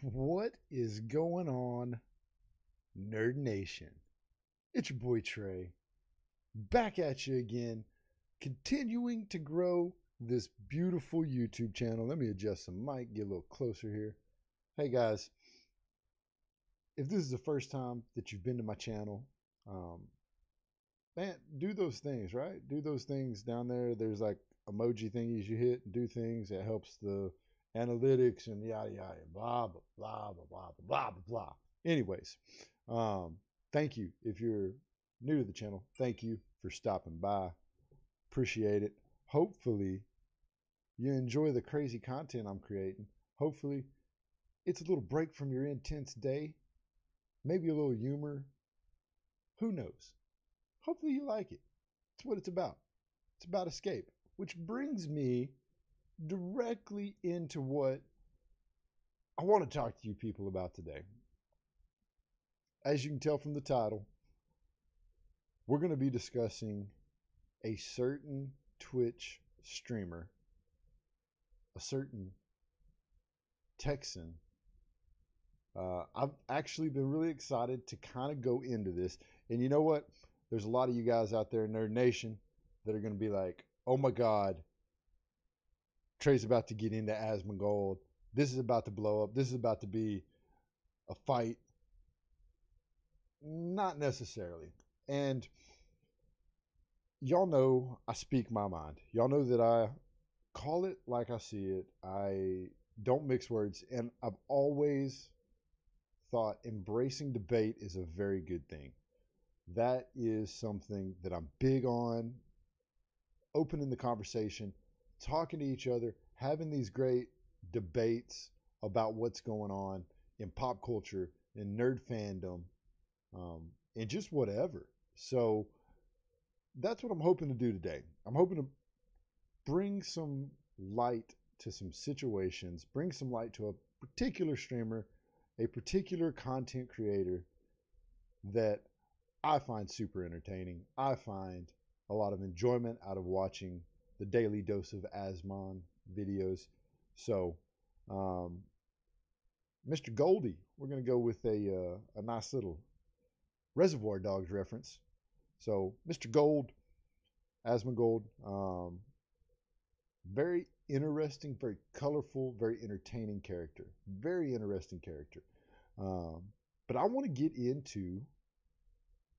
What is going on, Nerd Nation? It's your boy Trey, back at you again, continuing to grow this beautiful YouTube channel. Let me adjust some mic, get a little closer here. Hey guys, if this is the first time that you've been to my channel, man, do those things, right? Do those things down there. There's like emoji thingies you hit and do things that helps the analytics and yada yada, blah blah blah blah blah blah blah blah. Anyways, thank you if you're new to the channel. Thank you for stopping by. Appreciate it. Hopefully, you enjoy the crazy content I'm creating. Hopefully, it's a little break from your intense day. Maybe a little humor. Who knows? Hopefully, you like it. It's what it's about. It's about escape. Which brings me directly into what I want to talk to you people about today. As you can tell from the title, we're going to be discussing a certain Twitch streamer, a certain Texan. I've actually been really excited to kind of go into this. And you know what? There's a lot of you guys out there in Nerd Nation that are going to be like, oh my God, Trey's about to get into Asmongold. This is about to blow up. This is about to be a fight. Not necessarily. And y'all know I speak my mind. Y'all know that I call it like I see it. I don't mix words. And I've always thought embracing debate is a very good thing. That is something that I'm big on. Opening the conversation, talking to each other, having these great debates about what's going on in pop culture, in nerd fandom, and just whatever. So that's what I'm hoping to do today. I'm hoping to bring some light to some situations, bring some light to a particular streamer, a particular content creator that I find super entertaining. I find a lot of enjoyment out of watching the daily dose of Asmon videos. So, Mr. Goldy, we're going to go with a nice little Reservoir Dogs reference. So, Mr. Gold, Asmongold, very interesting, very colorful, very entertaining character. Very interesting character. But I want to get into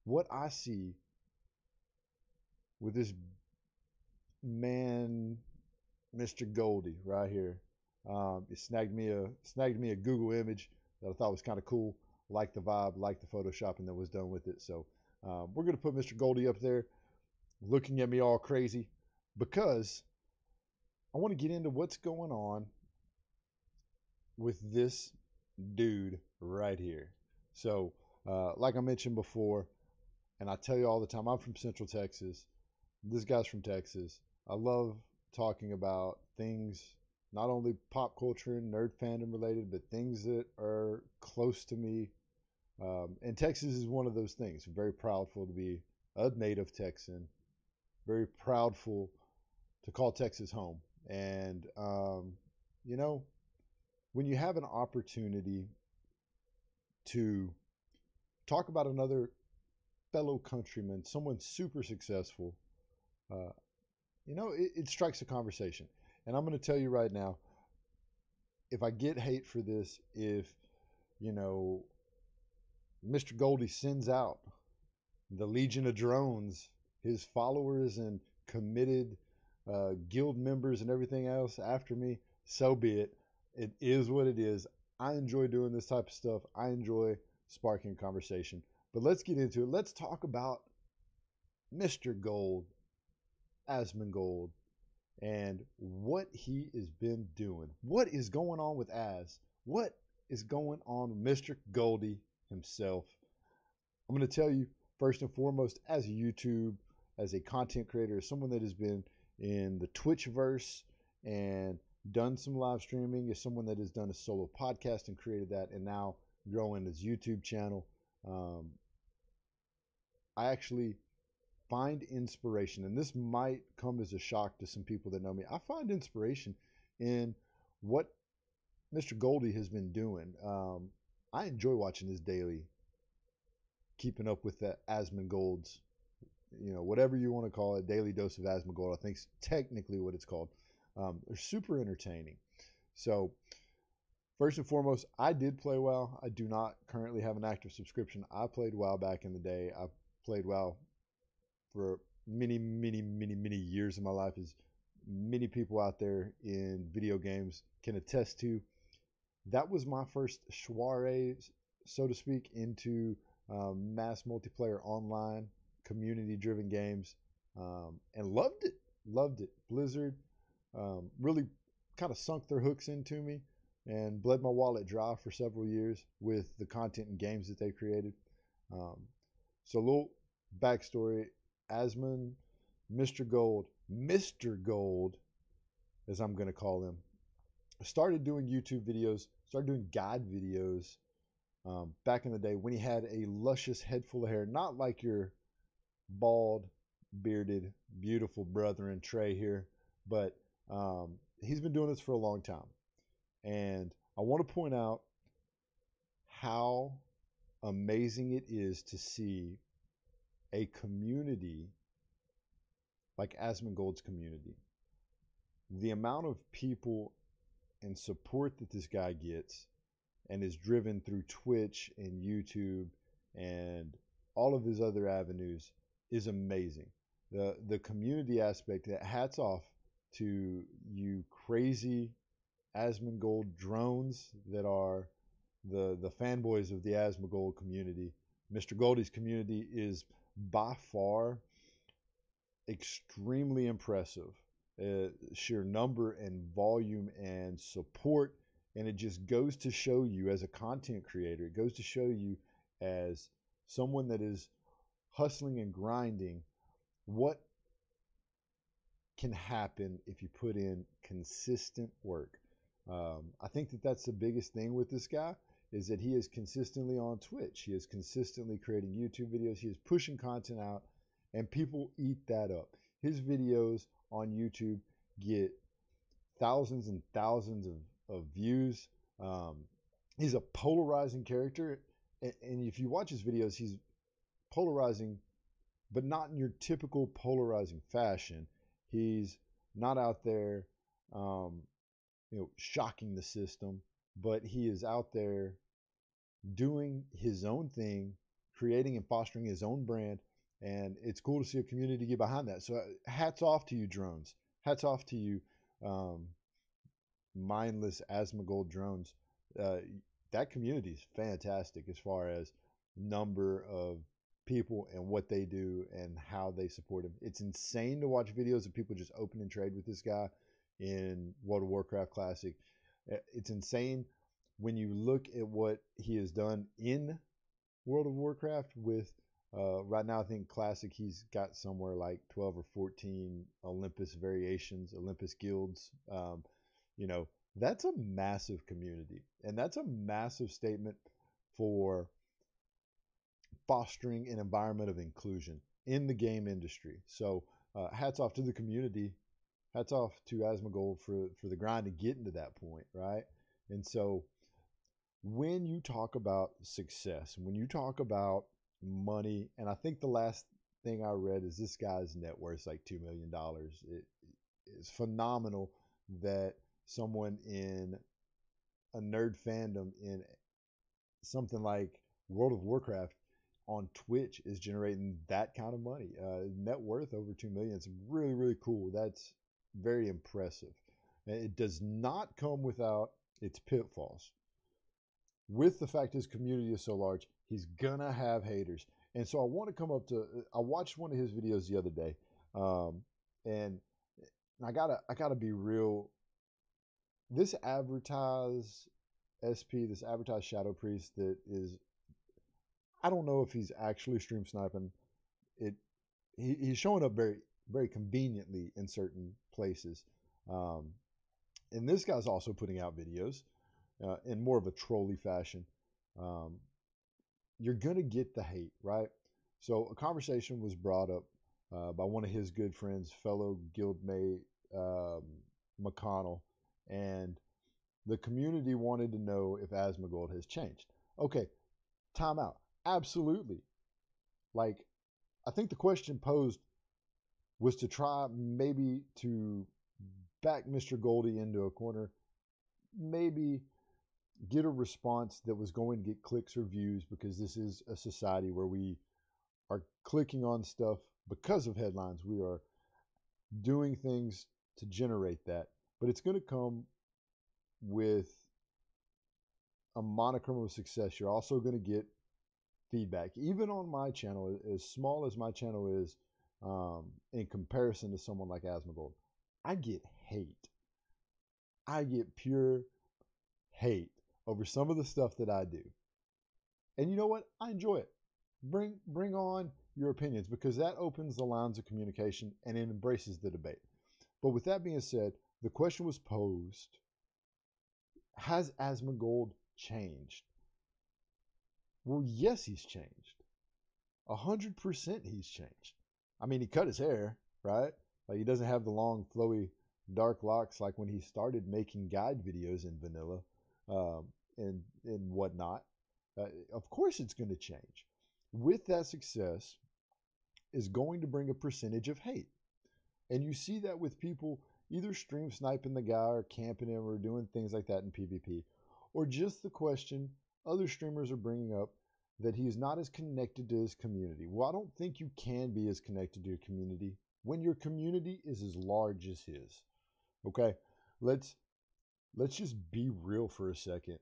what I see with this man, Mr. Goldy, right here. It snagged me a Google image that I thought was kind of cool. Like the vibe, like the photoshopping that was done with it. So we're gonna put Mr. Goldy up there, looking at me all crazy, because I want to get into what's going on with this dude right here. So like I mentioned before, and I tell you all the time, I'm from Central Texas. This guy's from Texas. I love talking about things, not only pop culture and nerd fandom related, but things that are close to me. And Texas is one of those things. I'm very proudful to be a native Texan. Very proudful to call Texas home. And, you know, when you have an opportunity to talk about another fellow countryman, someone super successful, you know, it strikes a conversation. And I'm going to tell you right now, if I get hate for this, if, you know, Mr. Goldy sends out the Legion of Drones, his followers and committed guild members and everything else after me, so be it. It is what it is. I enjoy doing this type of stuff. I enjoy sparking conversation. But let's get into it. Let's talk about Mr. Gold, Asmongold, and what he has been doing. What is going on with What is going on with Mr. Goldy himself? I'm going to tell you, first and foremost, as a YouTube, as a content creator, as someone that has been in the Twitchverse and done some live streaming, as someone that has done a solo podcast and created that, and now growing his YouTube channel, I actually find inspiration, and this might come as a shock to some people that know me. I find inspiration in what Mr. Goldy has been doing. I enjoy watching his daily, keeping up with the Asmongold's, whatever you want to call it, daily dose of Asmongold. I think is technically what it's called. They're super entertaining. So, first and foremost, I did play WoW. I do not currently have an active subscription. I played WoW back in the day. I played WoW for many, many, many, many years of my life, as many people out there in video games can attest to. That was my first soiree, so to speak, into mass multiplayer online community-driven games, and loved it. Loved it. Blizzard really kind of sunk their hooks into me and bled my wallet dry for several years with the content and games that they created. So a little backstory. Asmon, Mr. Gold, as I'm going to call him, started doing YouTube videos, started doing guide videos back in the day when he had a luscious head full of hair, not like your bald, bearded, beautiful brethren Trey here, but he's been doing this for a long time. And I want to point out how amazing it is to see a community like Asmongold's community. The amount of people and support that this guy gets and is driven through Twitch and YouTube and all of his other avenues is amazing. The community aspect, that hats off to you crazy Asmongold drones that are the fanboys of the Asmongold community. Mr. Goldy's community is by far extremely impressive. Sheer number and volume and support, and it just goes to show you as a content creator, it goes to show you as someone that is hustling and grinding what can happen if you put in consistent work. I think that that's the biggest thing with this guy, is that he is consistently on Twitch. He is consistently creating YouTube videos. He is pushing content out, and people eat that up. His videos on YouTube get thousands and thousands of views. He's a polarizing character, and if you watch his videos, he's polarizing, but not in your typical polarizing fashion. He's not out there, shocking the system, but he is out there doing his own thing, creating and fostering his own brand, and it's cool to see a community get behind that. So hats off to you, drones. Hats off to you, mindless Asmongold drones. That community is fantastic as far as number of people and what they do and how they support him. It's insane to watch videos of people just open and trade with this guy in World of Warcraft Classic. It's insane when you look at what he has done in World of Warcraft with right now, I think Classic, he's got somewhere like 12 or 14 Olympus variations, Olympus guilds. That's a massive community, and that's a massive statement for fostering an environment of inclusion in the game industry. So hats off to the community. Hats off to Asmongold for the grind to get into that point, right? And so when you talk about success, when you talk about money, and I think the last thing I read is this guy's net worth is like $2 million. It is phenomenal that someone in a nerd fandom in something like World of Warcraft on Twitch is generating that kind of money. Net worth over 2 million. It's really, really cool. That's very impressive. It does not come without its pitfalls. With the fact his community is so large, he's gonna have haters. And so I want to come up to, I watched one of his videos the other day, and I gotta be real. This advertised SP, this advertised Shadow Priest that is, I don't know if he's actually stream sniping. He's showing up very, very conveniently in certain places. And this guy's also putting out videos in more of a trolly fashion. You're going to get the hate, right? So a conversation was brought up by one of his good friends, fellow guildmate McConnell, and The community wanted to know if Asmongold has changed. Okay, time out. Absolutely. Like, I think the question posed was to try maybe to back Mr. Goldy into a corner, maybe get a response that was going to get clicks or views, because this is a society where we are clicking on stuff because of headlines. We are doing things to generate that, but it's going to come with a monicum of success. You're also going to get feedback. Even on my channel, as small as my channel is, in comparison to someone like Asmongold, I get hate. I get pure hate over some of the stuff that I do. And you know what? I enjoy it. Bring on your opinions, because that opens the lines of communication and it embraces the debate. But with that being said, the question was posed, has Asmongold changed? Well, yes, he's changed. 100% he's changed. I mean, he cut his hair, right? Like, he doesn't have the long, flowy, dark locks like when he started making guide videos in vanilla, and whatnot. Of course it's going to change. With that success is going to bring a percentage of hate. And you see that with people either stream sniping the guy or camping him or doing things like that in PvP, or just the question other streamers are bringing up that he is not as connected to his community. Well, I don't think you can be as connected to your community when your community is as large as his. Okay, let's just be real for a second.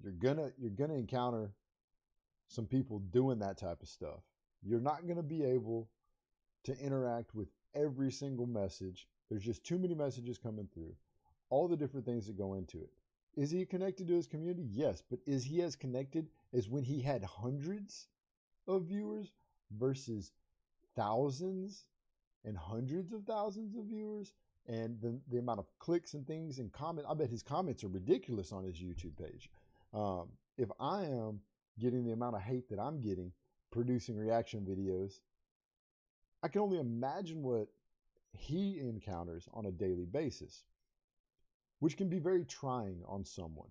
You're gonna encounter some people doing that type of stuff. You're not gonna be able to interact with every single message. There's just too many messages coming through. All the different things that go into it. Is he connected to his community? Yes, but is he as connected as when he had hundreds of viewers versus thousands and hundreds of thousands of viewers? And the amount of clicks and things and comments, I bet his comments are ridiculous on his YouTube page. If I am getting the amount of hate that I'm getting producing reaction videos, I can only imagine what he encounters on a daily basis, which can be very trying on someone.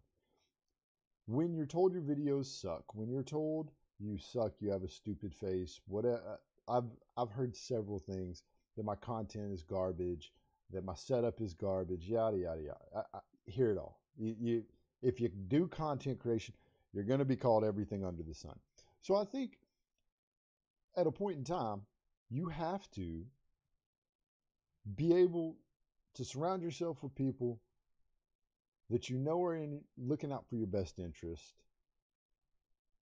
When you're told your videos suck, when you're told you suck, you have a stupid face, whatever, I've heard several things, that my content is garbage, that my setup is garbage, yada, yada, yada. I hear it all. If you do content creation, you're going to be called everything under the sun. So I think at a point in time, you have to be able to surround yourself with people that you know are looking out for your best interest,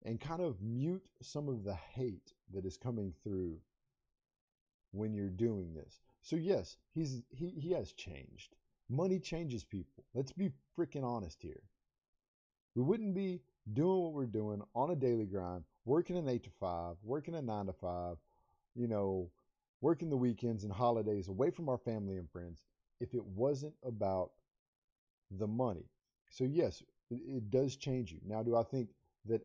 and kind of mute some of the hate that is coming through when you're doing this. So yes, he has changed. Money changes people. Let's be freaking honest here. We wouldn't be doing what we're doing on a daily grind, working an 8 to 5, working a 9 to 5, working the weekends and holidays away from our family and friends, if it wasn't about the money. So yes, it does change you. Now, do I think that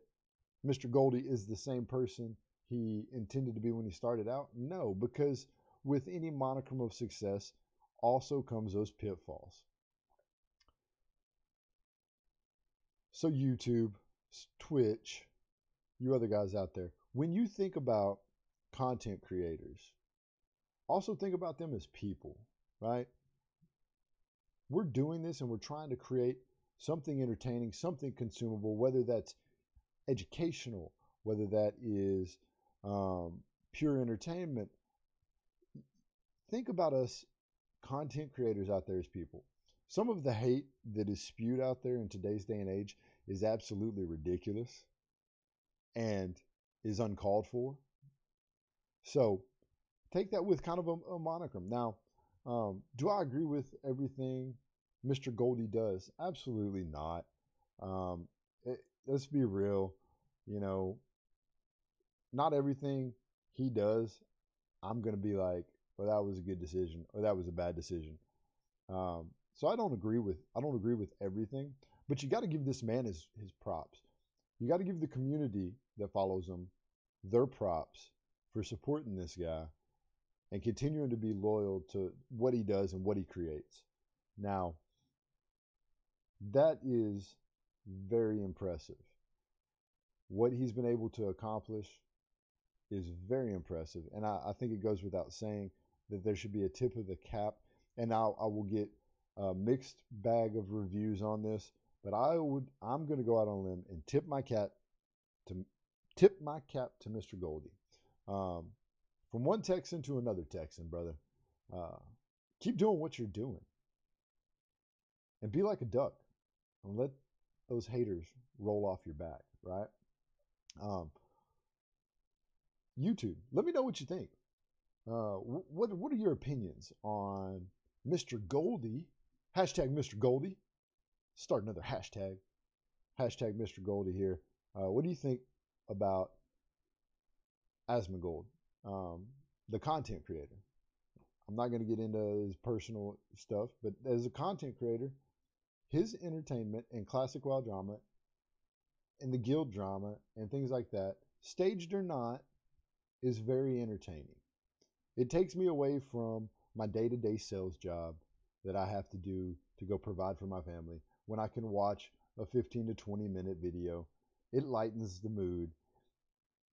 Mr. Goldy is the same person he intended to be when he started out? No, because with any monicum of success also comes those pitfalls. So YouTube, Twitch, you other guys out there, when you think about content creators, also think about them as people, right? We're doing this and we're trying to create something entertaining, something consumable, whether that's educational, whether that is pure entertainment. Think about us content creators out there as people. Some of the hate that is spewed out there in today's day and age is absolutely ridiculous and is uncalled for. So take that with kind of a monicum. Now, do I agree with everything Mr. Goldy does? Absolutely not. Let's be real. Not everything he does, I'm going to be like, well, that was a good decision or that was a bad decision. So I don't agree with everything, but you got to give this man his props. You got to give the community that follows him their props for supporting this guy and continuing to be loyal to what he does and what he creates. Now, That is very impressive. What he's been able to accomplish is very impressive. And I think it goes without saying that there should be a tip of the cap. And I will get a mixed bag of reviews on this, but I'm going to go out on a limb and tip my cap to Mr. Goldy. From one Texan to another Texan, brother. Keep doing what you're doing. And be like a duck. And let those haters roll off your back, right? YouTube, let me know what you think. What are your opinions on Mr. Goldy? Hashtag Mr. Goldy. Start another hashtag. Hashtag Mr. Goldy here. What do you think about Asmongold, the content creator? I'm not going to get into his personal stuff, but as a content creator, his entertainment and classic WoW drama and the guild drama and things like that, staged or not, is very entertaining. It takes me away from my day-to-day sales job that I have to do to go provide for my family when I can watch a 15 to 20 minute video. It lightens the mood,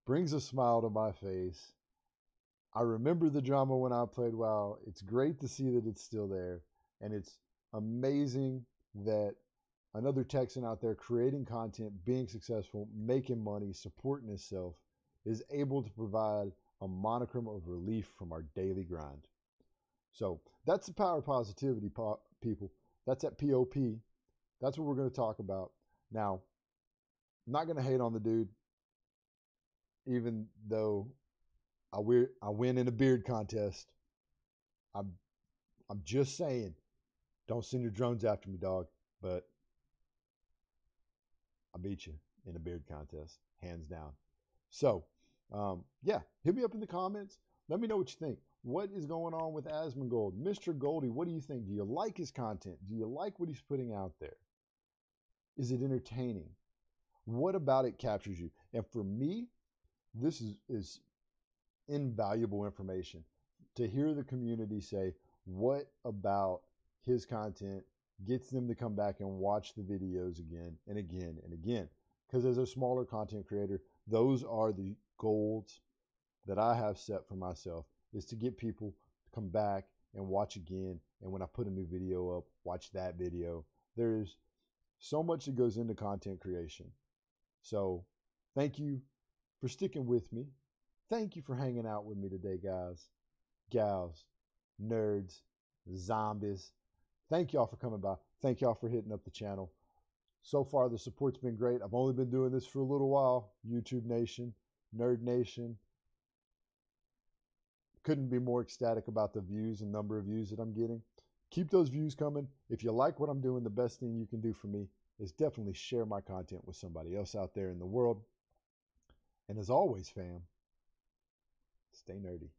brings a smile to my face. I remember the drama when I played WoW. It's great to see that it's still there, and it's amazing that another Texan out there creating content, being successful, making money, supporting himself, is able to provide a monicum of relief from our daily grind. So that's the power of positivity, people. That's at POP. That's what we're going to talk about. Now, I'm not going to hate on the dude, even though I win in a beard contest. I'm just saying, don't send your drones after me, dog. But I beat you in a beard contest, hands down. So, yeah, hit me up in the comments. Let me know what you think. What is going on with Asmongold? Mr. Goldy, what do you think? Do you like his content? Do you like what he's putting out there? Is it entertaining? What about it captures you? And for me, this is invaluable information to hear the community say, what about his content gets them to come back and watch the videos again and again and again? Because as a smaller content creator, those are the goals that I have set for myself, is to get people to come back and watch again. And when I put a new video up, watch that video. There's so much that goes into content creation. So thank you for sticking with me. Thank you for hanging out with me today, guys, gals, nerds, zombies. Thank y'all for coming by. Thank y'all for hitting up the channel. So far, the support's been great. I've only been doing this for a little while. YouTube Nation, Nerd Nation. Couldn't be more ecstatic about the views and number of views that I'm getting. Keep those views coming. If you like what I'm doing, the best thing you can do for me is definitely share my content with somebody else out there in the world. And as always, fam, stay nerdy.